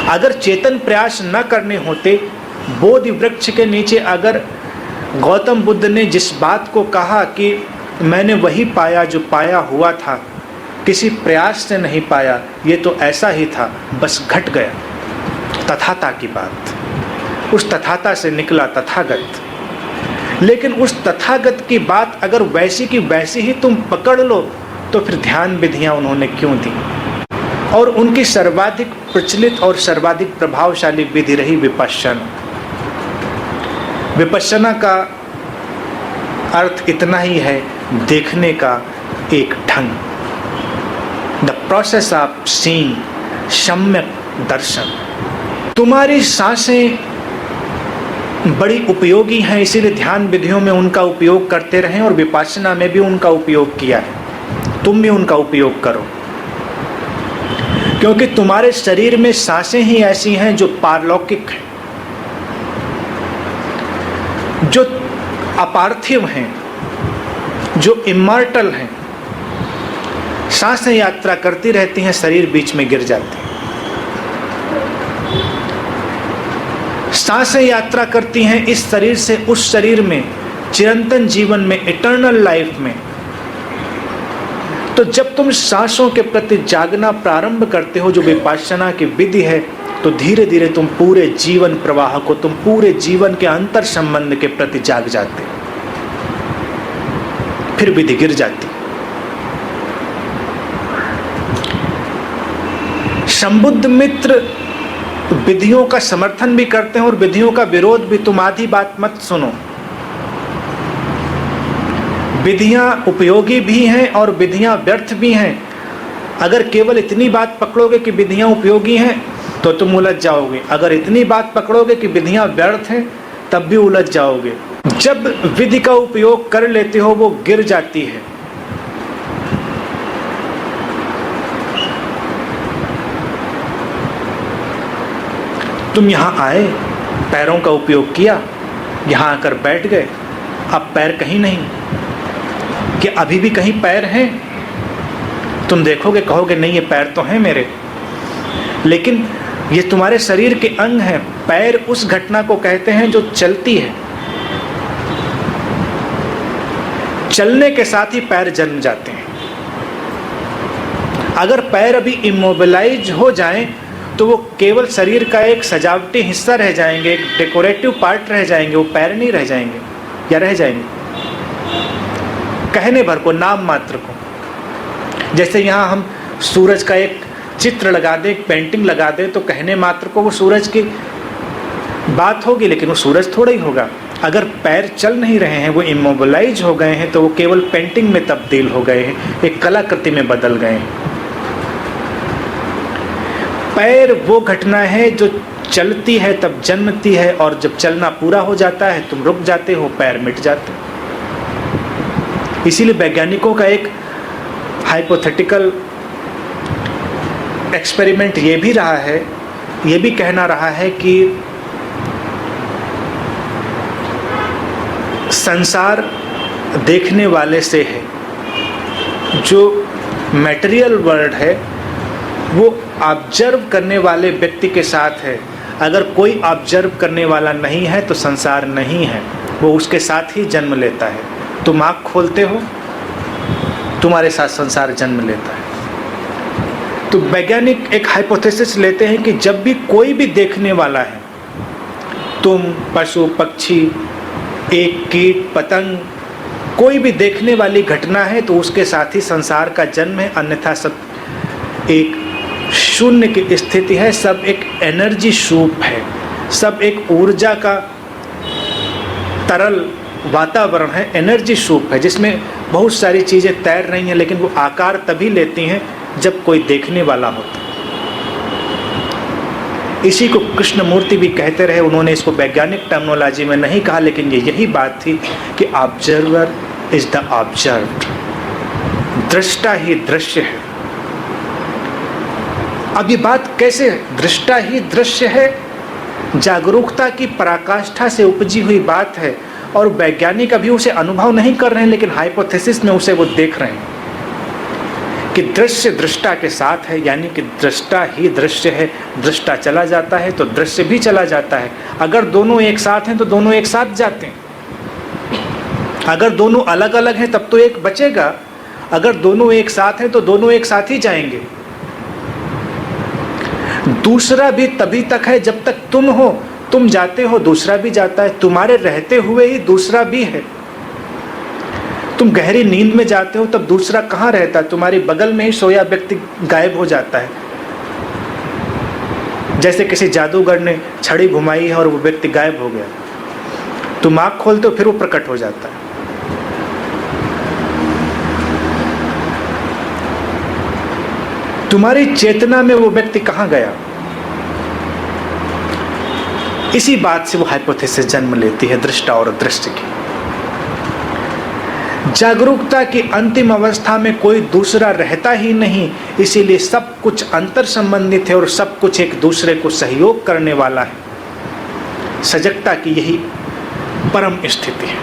अगर चेतन प्रयास न करने होते, बोधि वृक्ष के नीचे अगर गौतम बुद्ध ने जिस बात को कहा कि मैंने वही पाया जो पाया हुआ था, किसी प्रयास से नहीं पाया, ये तो ऐसा ही था, बस घट गया। तथाता की बात, उस तथाता से निकला तथागत। लेकिन उस तथागत की बात अगर वैसी की वैसी ही तुम पकड़ लो तो फिर ध्यान विधियां उन्होंने क्यों दी? और उनकी सर्वाधिक प्रचलित और सर्वाधिक प्रभावशाली विधि रही विपश्यना। विपश्यना का अर्थ इतना ही है, देखने का एक ढंग, द प्रोसेस ऑफ सीइंग, सम्यक दर्शन। तुम्हारी सांसें बड़ी उपयोगी हैं, इसीलिए ध्यान विधियों में उनका उपयोग करते रहें और विपश्यना में भी उनका उपयोग किया है। तुम भी उनका उपयोग करो, क्योंकि तुम्हारे शरीर में सांसें ही ऐसी हैं जो पारलौकिक हैं, जो अपार्थिव हैं, जो इमॉर्टल हैं। सांसें यात्रा करती रहती हैं, शरीर बीच में गिर जाती है। सांसें यात्रा करती हैं इस शरीर से उस शरीर में, चिरंतन जीवन में, इटर्नल लाइफ में। तो जब तुम सांसों के प्रति जागना प्रारंभ करते हो, जो विपश्यना की विधि है, तो धीरे धीरे तुम पूरे जीवन प्रवाह को, तुम पूरे जीवन के अंतर संबंध के प्रति जाग जाते हो। फिर विधि गिर जाती। संबुद्ध मित्र विधियों का समर्थन भी करते हैं और विधियों का विरोध भी। तुम आधी बात मत सुनो। विधियां उपयोगी भी हैं और विधियां व्यर्थ भी हैं। अगर केवल इतनी बात पकड़ोगे कि विधियां उपयोगी हैं तो तुम उलझ जाओगे। अगर इतनी बात पकड़ोगे कि विधियां व्यर्थ हैं तब भी उलझ जाओगे। जब विधि का उपयोग कर लेते हो वो गिर जाती है। तुम यहां आए, पैरों का उपयोग किया, यहां आकर बैठ गए, अब पैर कहीं नहीं। कि अभी भी कहीं पैर हैं? तुम देखोगे, कहोगे नहीं ये पैर तो हैं मेरे, लेकिन ये तुम्हारे शरीर के अंग हैं। पैर उस घटना को कहते हैं जो चलती है। चलने के साथ ही पैर जन्म जाते हैं। अगर पैर अभी इमोबिलाइज हो जाएं तो वो केवल शरीर का एक सजावटी हिस्सा रह जाएंगे, एक डेकोरेटिव पार्ट रह जाएंगे, वो पैर नहीं रह जाएंगे, या रह जाएंगे कहने भर को, नाम मात्र को। जैसे यहाँ हम सूरज का एक चित्र लगा दें, एक पेंटिंग लगा दें, तो कहने मात्र को वो सूरज की बात होगी, लेकिन वो सूरज थोड़ा ही होगा। अगर पैर चल नहीं रहे हैं, वो इमोबिलाइज हो गए हैं, तो वो केवल पेंटिंग में तब्दील हो गए हैं, एक कलाकृति में बदल गए हैं। पैर वो घटना है जो चलती है तब जन्मती है, और जब चलना पूरा हो जाता है तुम रुक जाते हो, पैर मिट जाते हो। इसीलिए वैज्ञानिकों का एक हाइपोथेटिकल एक्सपेरिमेंट ये भी रहा है, ये भी कहना रहा है कि संसार देखने वाले से है, जो मटेरियल वर्ल्ड है वो ऑब्जर्व करने वाले व्यक्ति के साथ है। अगर कोई ऑब्जर्व करने वाला नहीं है तो संसार नहीं है, वो उसके साथ ही जन्म लेता है। तुम आँख खोलते हो, तुम्हारे साथ संसार जन्म लेता है। तो वैज्ञानिक एक हाइपोथेसिस लेते हैं कि जब भी कोई भी देखने वाला है, तुम, पशु, पक्षी, एक कीट, पतंग, कोई भी देखने वाली घटना है तो उसके साथ ही संसार का जन्म है, अन्यथा सब एक शून्य की स्थिति है, सब एक एनर्जी सूप है, सब एक ऊर्जा का तरल वातावरण है, एनर्जी सूप है, जिसमें बहुत सारी चीज़ें तैर रही हैं, लेकिन वो आकार तभी लेती हैं जब कोई देखने वाला होता। इसी को कृष्णमूर्ति भी कहते रहे। उन्होंने इसको वैज्ञानिक टर्मिनोलॉजी में नहीं कहा, लेकिन ये यही बात थी कि ऑब्जर्वर इज द ऑब्जर्व्ड, दृष्टा ही दृश्य है। अब ये बात कैसे दृष्टा ही दृश्य है? जागरूकता की पराकाष्ठा से उपजी हुई बात है, और वैज्ञानिक अभी उसे अनुभव नहीं कर रहे हैं, लेकिन हाइपोथेसिस में उसे वो देख रहे हैं कि दृश्य दृष्टा के साथ है, यानी कि दृष्टा ही दृश्य है। दृष्टा चला जाता है तो दृश्य भी चला जाता है। अगर दोनों एक साथ हैं तो दोनों एक साथ जाते हैं। अगर दोनों अलग अलग हैं तब तो एक बचेगा, अगर दोनों एक साथ हैं तो दोनों एक साथ ही जाएंगे। दूसरा भी तभी तक है जब तक तुम हो, तुम जाते हो दूसरा भी जाता है, तुम्हारे रहते हुए ही दूसरा भी है। तुम गहरी नींद में जाते हो तब दूसरा कहाँ रहता है, तुम्हारे बगल में ही सोया व्यक्ति गायब हो जाता है। जैसे किसी जादूगर ने छड़ी घुमाई है और वो व्यक्ति गायब हो गया, तुम आँख खोलते हो फिर वो प्रकट हो जाता है। तुम्हारी चेतना में वो व्यक्ति कहाँ गया, इसी बात से वो हाइपोथेसिस जन्म लेती है दृष्टा और दृश्य की। जागरूकता की अंतिम अवस्था में कोई दूसरा रहता ही नहीं, इसीलिए सब कुछ अंतर संबंधित है और सब कुछ एक दूसरे को सहयोग करने वाला है। सजगता की यही परम स्थिति है।